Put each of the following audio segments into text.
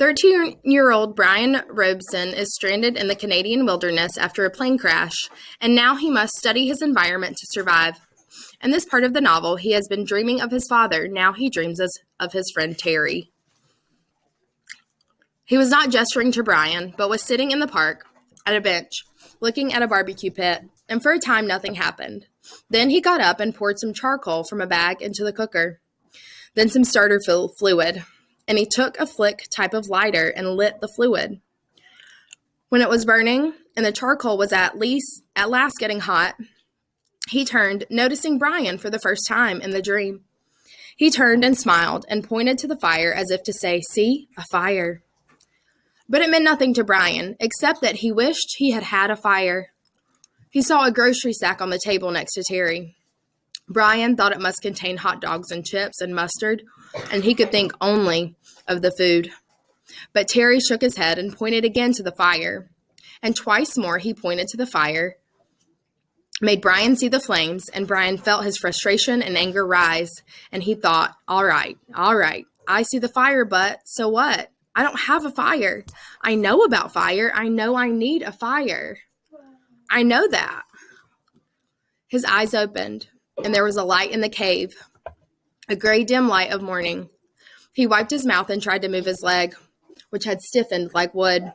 13-year-old Brian Robeson is stranded in the Canadian wilderness after a plane crash, and now he must study his environment to survive. In this part of the novel, he has been dreaming of his father. Now he dreams of his friend Terry. He was not gesturing to Brian, but was sitting in the park at a bench, looking at a barbecue pit, and for a time nothing happened. Then he got up and poured some charcoal from a bag into the cooker, then some starter fluid, and he took a flick type of lighter and lit the fluid. When it was burning and the charcoal was at last getting hot, he turned, noticing Brian for the first time in the dream. He turned and smiled and pointed to the fire as if to say, "See, a fire." But it meant nothing to Brian, except that he wished he had had a fire. He saw a grocery sack on the table next to Terry. Brian thought it must contain hot dogs and chips and mustard, and he could think only of the food. But Terry shook his head and pointed again to the fire. And twice more he pointed to the fire, made Brian see the flames, and Brian felt his frustration and anger rise. And he thought, all right, I see the fire, but so what? I don't have a fire. I know about fire. I know I need a fire. I know that. His eyes opened, and there was a light in the cave, a gray dim light of morning. He wiped his mouth and tried to move his leg, which had stiffened like wood.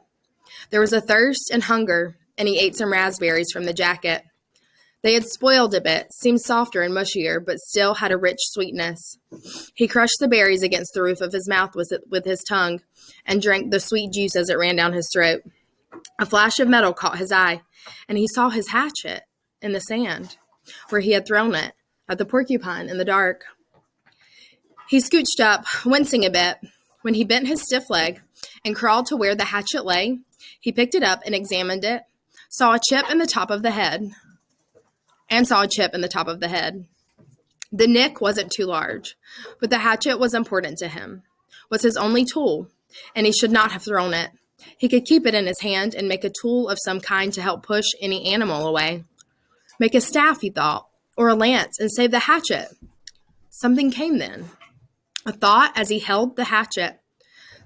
There was a thirst and hunger, and he ate some raspberries from the jacket. They had spoiled a bit, seemed softer and mushier, but still had a rich sweetness. He crushed the berries against the roof of his mouth with his tongue and drank the sweet juice as it ran down his throat. A flash of metal caught his eye, and he saw his hatchet in the sand, where he had thrown it, at the porcupine in the dark. He scooched up, wincing a bit. When he bent his stiff leg and crawled to where the hatchet lay, he picked it up and examined it, saw a chip in the top of the head. The nick wasn't too large, but the hatchet was important to him, was his only tool, and he should not have thrown it. He could keep it in his hand and make a tool of some kind to help push any animal away. Make a staff, he thought, or a lance, and save the hatchet. Something came then. A thought as he held the hatchet.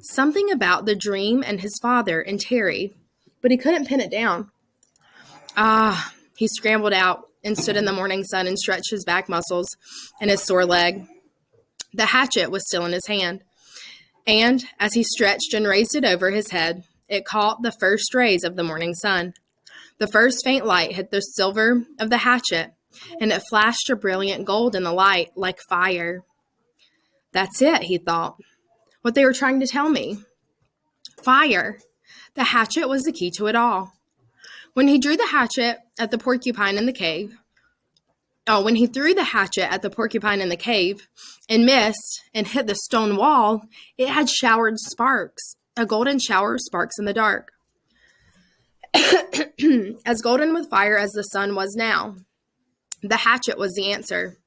Something about the dream and his father and Terry, but he couldn't pin it down. He scrambled out and stood in the morning sun and stretched his back muscles and his sore leg. The hatchet was still in his hand, and as he stretched and raised it over his head, it caught the first rays of the morning sun. The first faint light hit the silver of the hatchet, and it flashed a brilliant gold in the light like fire. That's it, he thought. What they were trying to tell me. Fire. The hatchet was the key to it all. When he threw the hatchet at the porcupine in the cave, and missed and hit the stone wall, it had showered sparks, a golden shower of sparks in the dark. As golden with fire as the sun was now. The hatchet was the answer.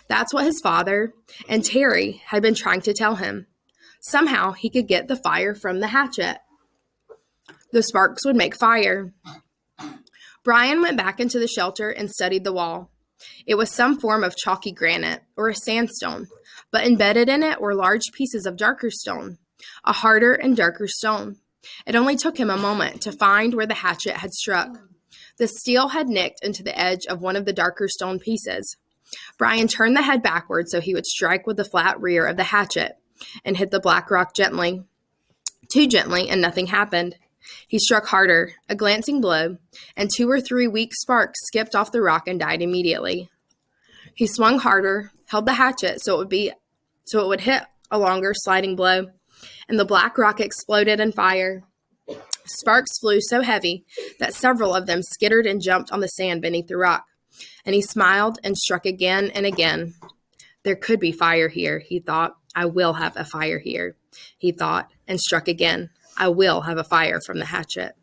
That's what his father and Terry had been trying to tell him. Somehow he could get the fire from the hatchet. The sparks would make fire. Brian went back into the shelter and studied the wall. It was some form of chalky granite or a sandstone, but embedded in it were large pieces of darker stone, a harder and darker stone. It only took him a moment to find where the hatchet had struck. The steel had nicked into the edge of one of the darker stone pieces. Brian turned the head backward so he would strike with the flat rear of the hatchet and hit the black rock gently. Too gently, and nothing happened. He struck harder, a glancing blow, and 2 or 3 weak sparks skipped off the rock and died immediately. He swung harder, held the hatchet so it would hit a longer sliding blow, and the black rock exploded in fire. Sparks flew so heavy that several of them skittered and jumped on the sand beneath the rock, and he smiled and struck again and again. There could be fire here, he thought. I will have a fire here, he thought, and struck again. I will have a fire from the hatchet.